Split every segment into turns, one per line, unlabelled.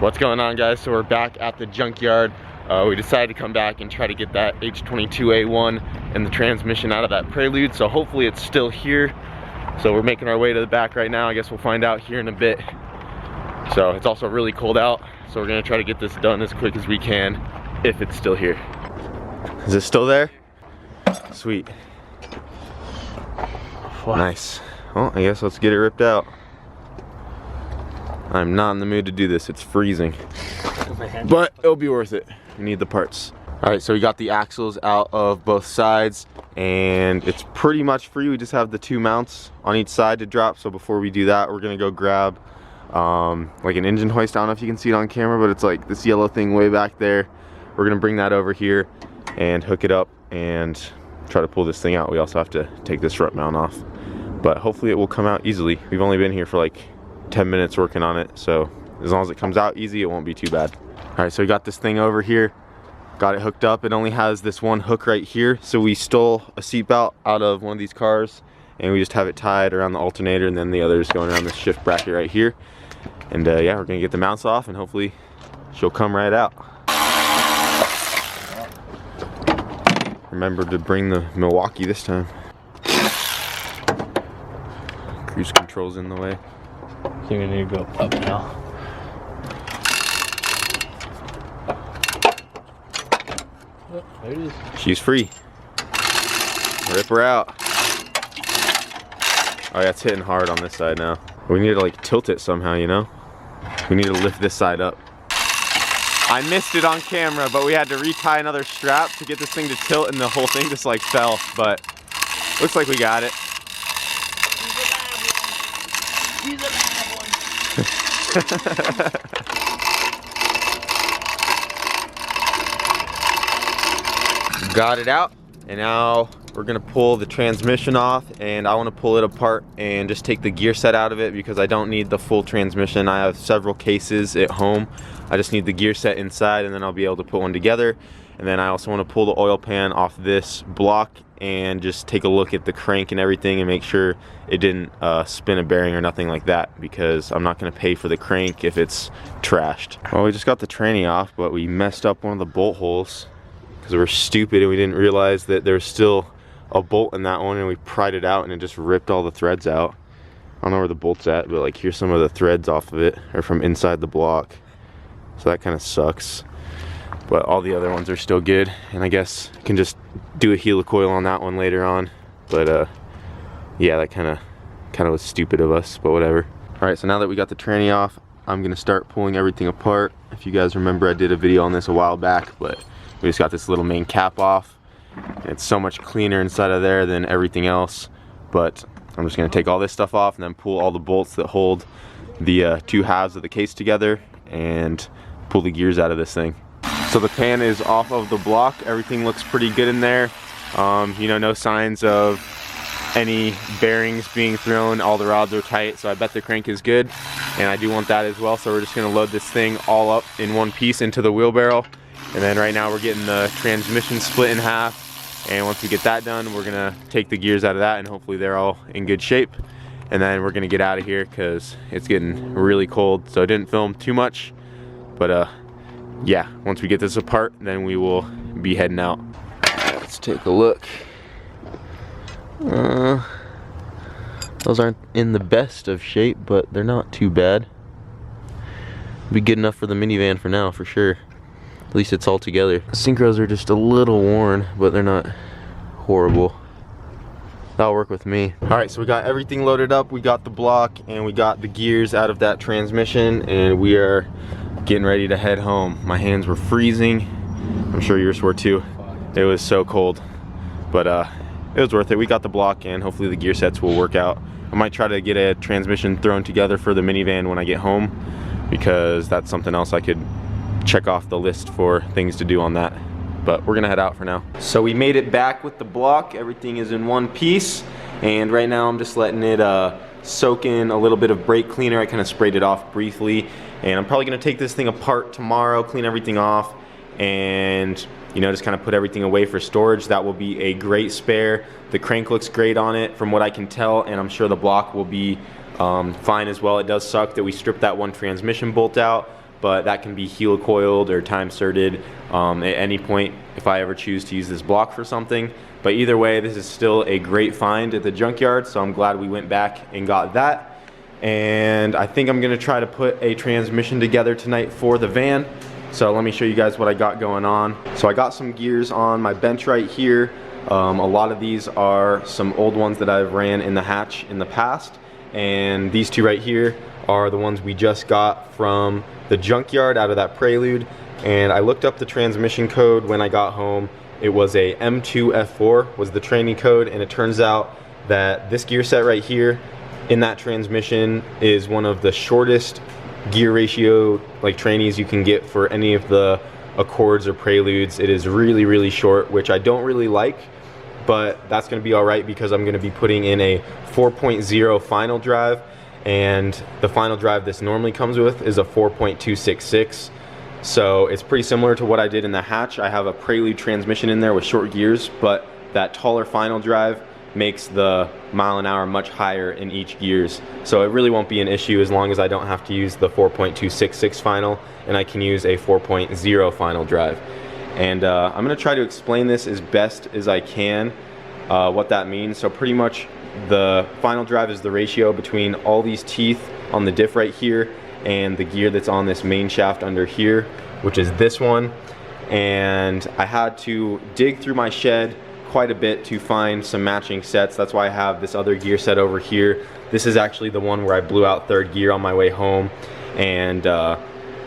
What's going on, guys? So we're back at the junkyard. We decided to come back and try to get that H22A1 and the transmission out of that Prelude, so hopefully it's still here. So we're making our way to the back right now. I guess we'll find out here in a bit. So it's also really cold out, so we're gonna try to get this done as quick as we can if it's still here. Is it still there? Sweet. Wow. Nice. Well, I guess let's get it ripped out. I'm not in the mood to do this, it's freezing. But it'll be worth it. We need the parts. Alright, so we got the axles out of both sides and it's pretty much free. We just have the two mounts on each side to drop. So before we do that, we're gonna go grab like an engine hoist. I don't know if you can see it on camera, but it's like this yellow thing way back there. We're gonna bring that over here and hook it up and try to pull this thing out. We also have to take this strut mount off, but hopefully it will come out easily. We've only been here for like 10 minutes working on it, so as long as it comes out easy, it won't be too bad. All right, so we got this thing over here, got it hooked up. It only has this one hook right here, so we stole a seat belt out of one of these cars and we just have it tied around the alternator, and then the other is going around the shift bracket right here. And yeah, we're gonna get the mounts off and hopefully she'll come right out. Remember to bring the Milwaukee this time. Cruise control's in the way.
I think we need to go up now. Oh, there it is.
She's free. Rip her out. Oh yeah, it's hitting hard on this side now. We need to like tilt it somehow, you know? We need to lift this side up. I missed it on camera, but we had to retie another strap to get this thing to tilt, and the whole thing just like fell, but looks like we got it.
He's a bad one.
Got it out, and now we're gonna pull the transmission off, and I want to pull it apart and just take the gear set out of it because I don't need the full transmission. I have several cases at home. I just need the gear set inside, and then I'll be able to put one together. And then I also want to pull the oil pan off this block and just take a look at the crank and everything and make sure it didn't spin a bearing or nothing like that, because I'm not going to pay for the crank if it's trashed. Well, we just got the tranny off, but we messed up one of the bolt holes because we're stupid and we didn't realize that there's still a bolt in that one, and we pried it out and it just ripped all the threads out. I don't know where the bolt's at, but like here's some of the threads off of it, or from inside the block. So that kind of sucks. But all the other ones are still good, and I guess I can just do a helicoil on that one later on. But yeah, that kind of was stupid of us, but whatever. All right, so now that we got the tranny off, I'm gonna start pulling everything apart. If you guys remember, I did a video on this a while back, but we just got this little main cap off. It's so much cleaner inside of there than everything else. But I'm just gonna take all this stuff off and then pull all the bolts that hold the two halves of the case together and pull the gears out of this thing. So the pan is off of the block. Everything looks pretty good in there. You know, no signs of any bearings being thrown. All the rods are tight, so I bet the crank is good. And I do want that as well, so we're just gonna load this thing all up in one piece into the wheelbarrow. And then right now we're getting the transmission split in half. And once we get that done, we're gonna take the gears out of that, and hopefully they're all in good shape. And then we're gonna get out of here because it's getting really cold. So I didn't film too much, but yeah, once we get this apart, then we will be heading out. Let's take a look. Those aren't in the best of shape, but they're not too bad. Be good enough for the minivan for now, for sure. At least it's all together. Synchros are just a little worn, but they're not horrible. That'll work with me. All right, so we got everything loaded up. We got the block and we got the gears out of that transmission, and we are getting ready to head home. My hands were freezing. I'm sure yours were too. It was so cold, but it was worth it. We got the block, and hopefully the gear sets will work out. I might try to get a transmission thrown together for the minivan when I get home, because that's something else I could check off the list for things to do on that. But we're gonna head out for now. So we made it back with the block. Everything is in one piece, and right now I'm just letting it soak in a little bit of brake cleaner. I kind of sprayed it off briefly, and I'm probably gonna take this thing apart tomorrow, clean everything off, and you know, just kind of put everything away for storage. That will be a great spare. The crank looks great on it from what I can tell, and I'm sure the block will be fine as well. It does suck that we stripped that one transmission bolt out, but that can be heel coiled or time serted at any point if I ever choose to use this block for something. But either way, this is still a great find at the junkyard, so I'm glad we went back and got that. And I think I'm gonna try to put a transmission together tonight for the van. So let me show you guys what I got going on. So I got some gears on my bench right here. A lot of these are some old ones that I've ran in the hatch in the past, and these two right here are the ones we just got from the junkyard out of that Prelude. And I looked up the transmission code when I got home. It was a M2F4 was the training code, and it turns out that this gear set right here in that transmission is one of the shortest gear ratio like trainees you can get for any of the Accords or Preludes. It is really, really short, which I don't really like, but that's going to be all right because I'm going to be putting in a 4.0 final drive, and the final drive this normally comes with is a 4.266. So it's pretty similar to what I did in the hatch. I have a Prelude transmission in there with short gears, but that taller final drive makes the mile an hour much higher in each gears. So it really won't be an issue as long as I don't have to use the 4.266 final, and I can use a 4.0 final drive. And I'm gonna try to explain this as best as I can, what that means. So pretty much the final drive is the ratio between all these teeth on the diff right here and the gear that's on this main shaft under here, which is this one. And I had to dig through my shed quite a bit to find some matching sets. That's why I have this other gear set over here. This is actually the one where I blew out third gear on my way home, and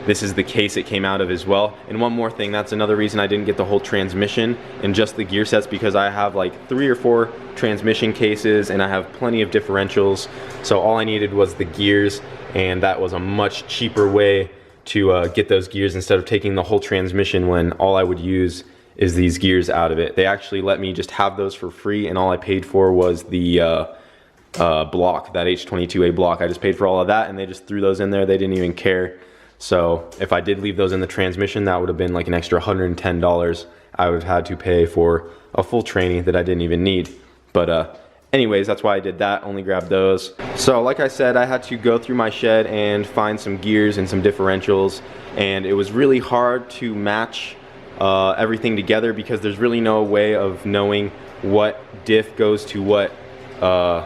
this is the case it came out of as well. And one more thing, that's another reason I didn't get the whole transmission and just the gear sets, because I have like 3 or 4 transmission cases and I have plenty of differentials. So all I needed was the gears, and that was a much cheaper way to get those gears instead of taking the whole transmission when all I would use is these gears out of it. They actually let me just have those for free, and all I paid for was the block, that H22A block. I just paid for all of that, and they just threw those in there. They didn't even care. So if I did leave those in the transmission, that would have been like an extra $110 I would have had to pay for a full training that I didn't even need. But anyways, that's why I did that, only grabbed those. So like I said, I had to go through my shed and find some gears and some differentials, and it was really hard to match everything together because there's really no way of knowing what diff goes to what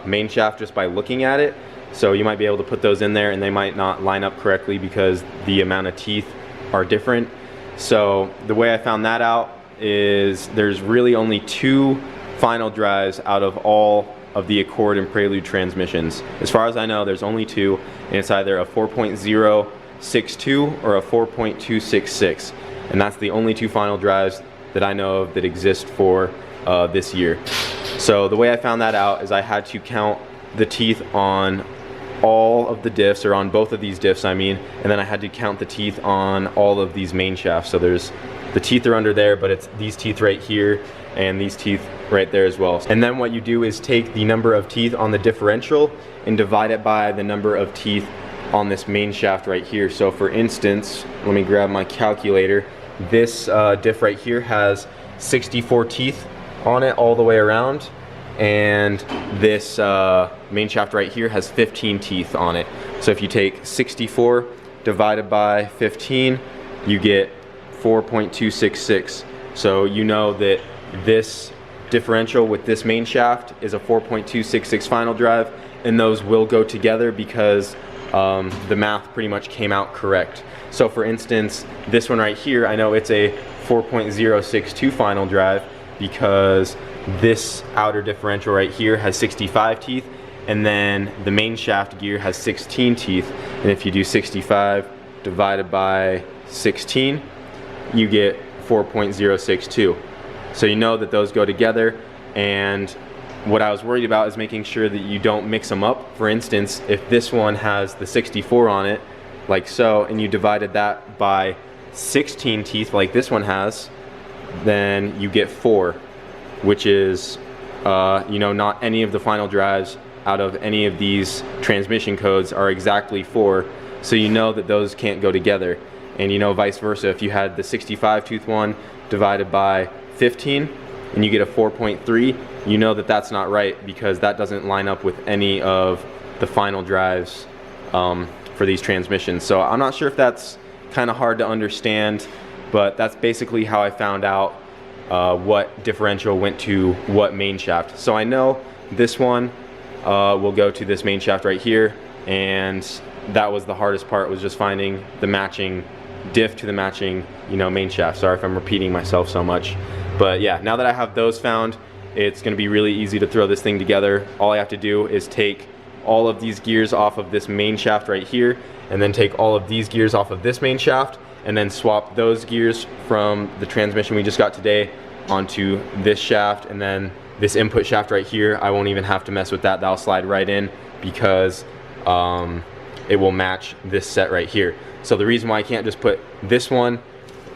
main shaft just by looking at it. So you might be able to put those in there and they might not line up correctly because the amount of teeth are different. So the way I found that out is there's really only 2 final drives out of all of the Accord and Prelude transmissions. As far as I know, there's only 2, and it's either a 4.062 or a 4.266. And that's the only 2 final drives that I know of that exist for this year. So the way I found that out is I had to count the teeth on all of the diffs, or on both of these diffs I mean, and then I had to count the teeth on all of these main shafts. So there's, the teeth are under there, but it's these teeth right here and these teeth right there as well. And then what you do is take the number of teeth on the differential and divide it by the number of teeth on this main shaft right here. So for instance, let me grab my calculator. This diff right here has 64 teeth on it all the way around, and this main shaft right here has 15 teeth on it. So if you take 64 divided by 15, you get 4.266. So you know that this differential with this main shaft is a 4.266 final drive, and those will go together because the math pretty much came out correct. So for instance, this one right here, I know it's a 4.062 final drive because this outer differential right here has 65 teeth, and then the main shaft gear has 16 teeth. And if you do 65 divided by 16, you get 4.062. So you know that those go together, and what I was worried about is making sure that you don't mix them up. For instance, if this one has the 64 on it, like so, and you divided that by 16 teeth like this one has, then you get 4, which is, you know, not any of the final drives out of any of these transmission codes are exactly 4, so you know that those can't go together. And you know, vice versa, if you had the 65 tooth one divided by 15 and you get a 4.3, you know that that's not right because that doesn't line up with any of the final drives for these transmissions. So I'm not sure if that's kind of hard to understand, but that's basically how I found out what differential went to what main shaft. So I know this one will go to this main shaft right here, and that was the hardest part, was just finding the matching diff to the matching, you know, main shaft. Sorry if I'm repeating myself so much, but yeah, now that I have those found, it's going to be really easy to throw this thing together. All I have to do is take all of these gears off of this main shaft right here, and then take all of these gears off of this main shaft, and then swap those gears from the transmission we just got today onto this shaft, and then this input shaft right here, I won't even have to mess with that. That'll slide right in because it will match this set right here. So the reason why I can't just put this one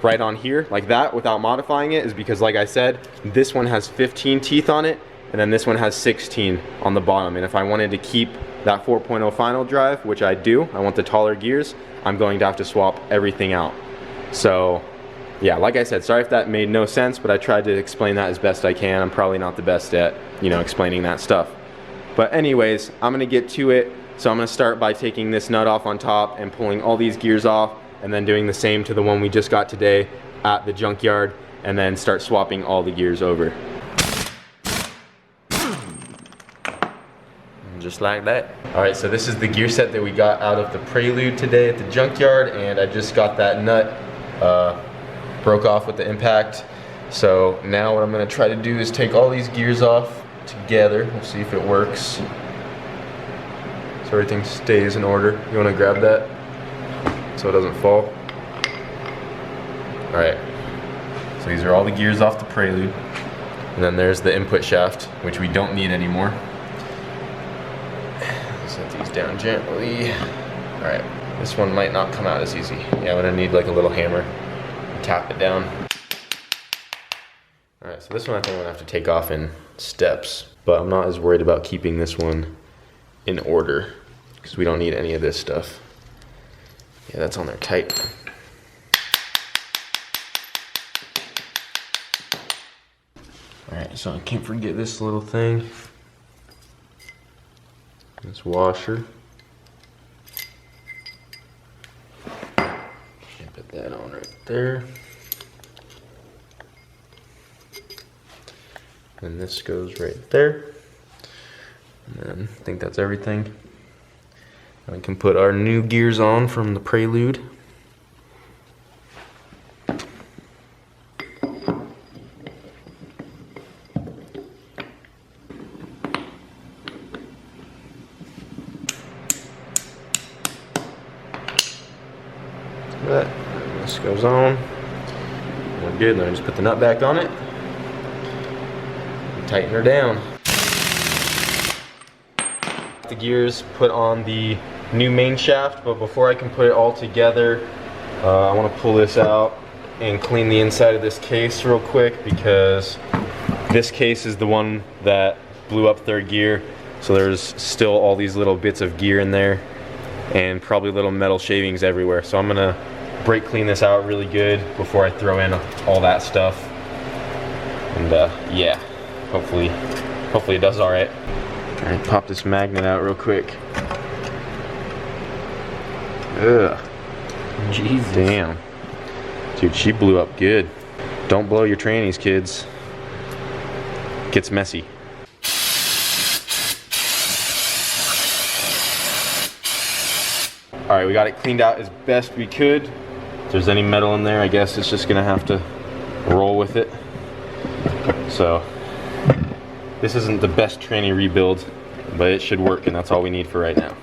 right on here like that without modifying it is because, like I said, this one has 15 teeth on it, and then this one has 16 on the bottom. And if I wanted to keep that 4.0 final drive, which I do, I want the taller gears, I'm going to have to swap everything out. So yeah, like I said, sorry if that made no sense, but I tried to explain that as best I can. I'm probably not the best at, you know, explaining that stuff. But anyways, I'm gonna get to it. So I'm gonna start by taking this nut off on top and pulling all these gears off, and then doing the same to the one we just got today at the junkyard, and then start swapping all the gears over. Just like that. All right, so this is the gear set that we got out of the Prelude today at the junkyard, and I just got that nut broke off with the impact. So now what I'm gonna try to do is take all these gears off together. We'll see if it works. So everything stays in order. You wanna grab that so it doesn't fall? All right, so these are all the gears off the Prelude. And then there's the input shaft, which we don't need anymore. Set these down gently. All right, this one might not come out as easy. Yeah, I'm gonna need like a little hammer. Tap it down. All right, so this one I think I'm gonna have to take off in steps, but I'm not as worried about keeping this one in order because we don't need any of this stuff. Yeah, that's on there tight. All right, so I can't forget this little thing. This washer. Put that on right there. And this goes right there. And then I think that's everything. And we can put our new gears on from the Prelude. This goes on. We're good. Now just put the nut back on it and tighten her down. The gears put on the new main shaft, but before I can put it all together, I want to pull this out and clean the inside of this case real quick, because this case is the one that blew up third gear. So there's still all these little bits of gear in there and probably little metal shavings everywhere. So I'm gonna brake clean this out really good before I throw in all that stuff. And yeah, hopefully it does all right. All right, pop this magnet out real quick. Ugh.
Jesus.
Damn. Dude, she blew up good. Don't blow your trannies, kids. It gets messy. All right, we got it cleaned out as best we could. If there's any metal in there, I guess it's just gonna have to roll with it. So, this isn't the best tranny rebuild, but it should work, and that's all we need for right now.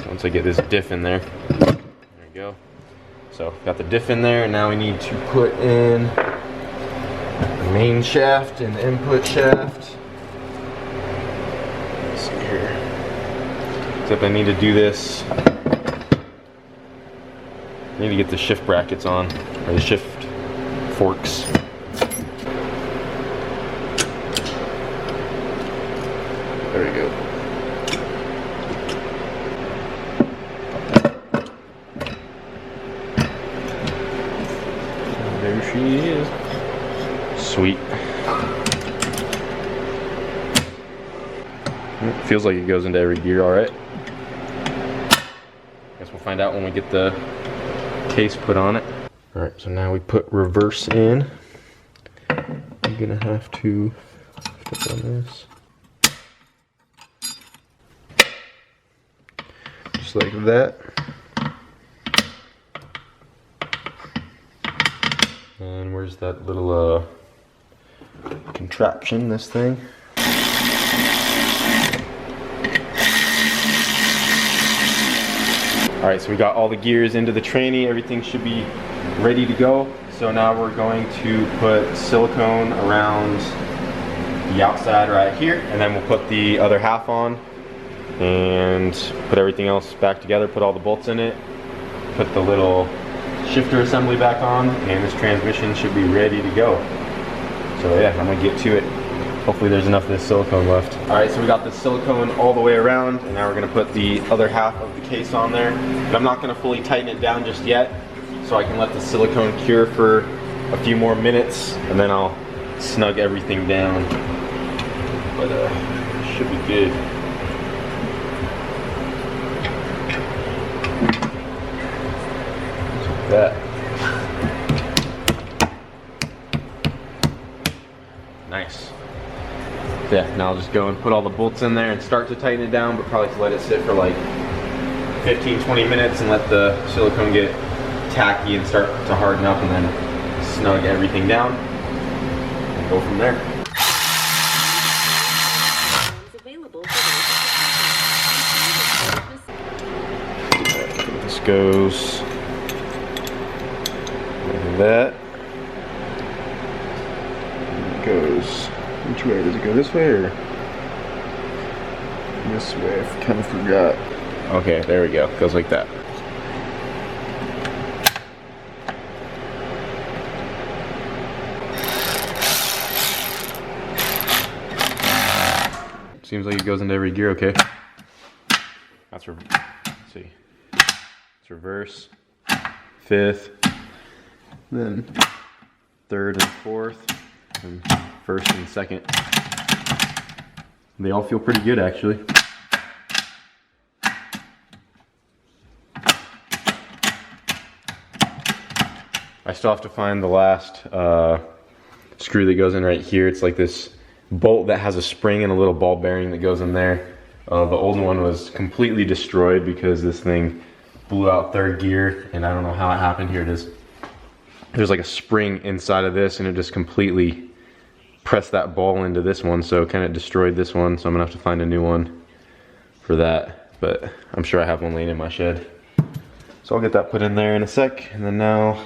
Once I get this diff in there, there we go. So, got the diff in there, and now we need to put in the main shaft and the input shaft. Let's see here. Except I need to do this. I need to get the shift brackets on, or the shift forks. There we go.
There she is.
Sweet. It feels like it goes into every gear, all right. Guess we'll find out when we get the case put on it. All right, so now we put reverse in. I'm gonna have to put on this. Just like that. And where's that little contraption, this thing? Alright, so we got all the gears into the tranny, everything should be ready to go. So now we're going to put silicone around the outside right here, and then we'll put the other half on and put everything else back together, put all the bolts in it, put the little shifter assembly back on, and this transmission should be ready to go. So yeah, I'm gonna get to it. Hopefully there's enough of this silicone left. Alright, so we got the silicone all the way around, and now we're gonna put the other half of the case on there. But I'm not gonna fully tighten it down just yet, so I can let the silicone cure for a few more minutes, and then I'll snug everything down. But should be good. Like that. Nice. Yeah, now I'll just go and put all the bolts in there and start to tighten it down, but probably let it sit for like 15-20 minutes and let the silicone get tacky and start to harden up, and then snug everything down and go from there. This goes like that. It goes, which way does it go? This way or this way? I kind of forgot. Okay, there we go. It goes like that. Seems like it goes into every gear, okay. Let's see. It's reverse, fifth, then third and fourth, and first and second. They all feel pretty good, actually. I still have to find the last screw that goes in right here. It's like this bolt that has a spring and a little ball bearing that goes in there. The old one was completely destroyed because this thing blew out third gear, and I don't know how it happened. Here it is. There's like a spring inside of this, and it just completely pressed that ball into this one, so it kind of destroyed this one, so I'm gonna have to find a new one for that, but I'm sure I have one laying in my shed. So I'll get that put in there in a sec, and then now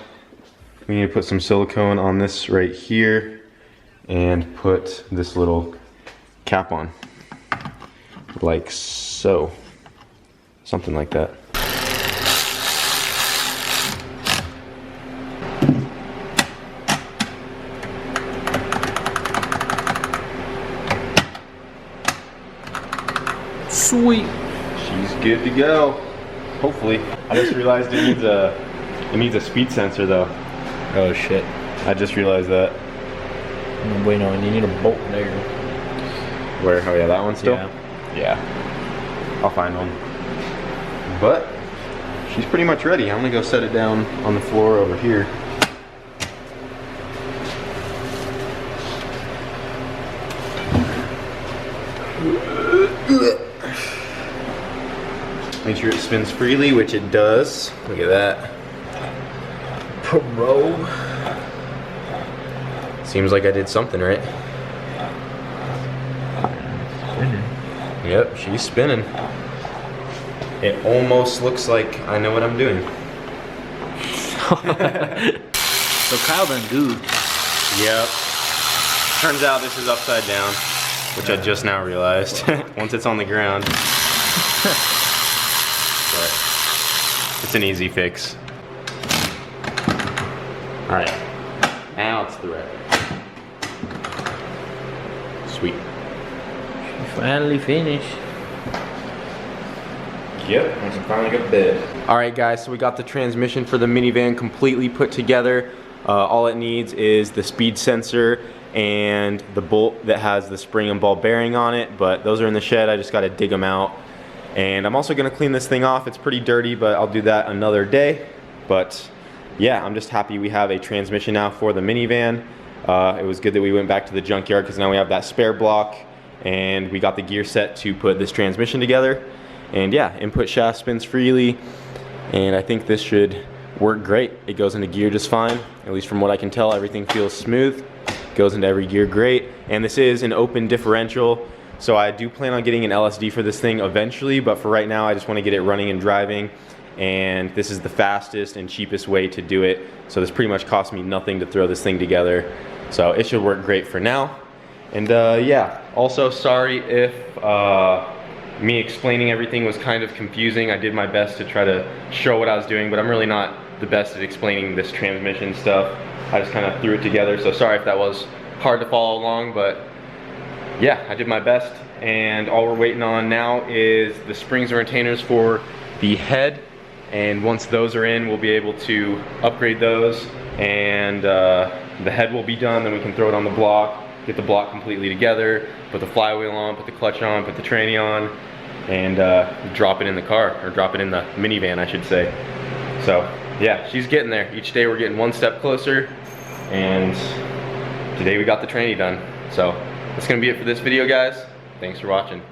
we need to put some silicone on this right here and put this little cap on, like so, something like that.
Sweet.
She's good to go. Hopefully. I just realized it needs a speed sensor though.
Oh shit.
I just realized that.
Wait, no, you need a bolt there.
Where? Oh yeah, that one still?
Yeah.
Yeah. I'll find one. But she's pretty much ready. I'm gonna go set it down on the floor over here. Make sure it spins freely, which it does. Look at that. Pro. Seems like I did something right.
Spinning.
Yep, she's spinning. It almost looks like I know what I'm doing.
So Kyle done goofed.
Yep. Turns out this is upside down, which I just now realized. Once it's on the ground. But it's an easy fix. Alright, now it's the red. Sweet.
She finally finished.
Yep, I can finally go to bed. Alright guys, so we got the transmission for the minivan completely put together. All it needs is the speed sensor and the bolt that has the spring and ball bearing on it, but those are in the shed. I just got to dig them out. And I'm also going to clean this thing off. It's pretty dirty, but I'll do that another day. But yeah, I'm just happy we have a transmission now for the minivan. It was good that we went back to the junkyard because now we have that spare block and we got the gear set to put this transmission together. And yeah, input shaft spins freely, and I think this should work great. It goes into gear just fine, at least from what I can tell. Everything feels smooth, goes into every gear great, and this is an open differential, so I do plan on getting an LSD for this thing eventually, but for right now I just want to get it running and driving, and this is the fastest and cheapest way to do it. So this pretty much cost me nothing to throw this thing together, so it should work great for now. And yeah, also sorry if me explaining everything was kind of confusing. I did my best to try to show what I was doing, but I'm really not the best at explaining this transmission stuff. I just kind of threw it together, so sorry if that was hard to follow along, but yeah, I did my best. And all we're waiting on now is the springs and retainers for the head, and once those are in, we'll be able to upgrade those, and the head will be done. Then we can throw it on the block, get the block completely together, put the flywheel on, put the clutch on, put the tranny on, and drop it in the car, or drop it in the minivan, I should say. So yeah, she's getting there. Each day we're getting one step closer, and today we got the tranny done. So that's gonna be it for this video, guys. Thanks for watching.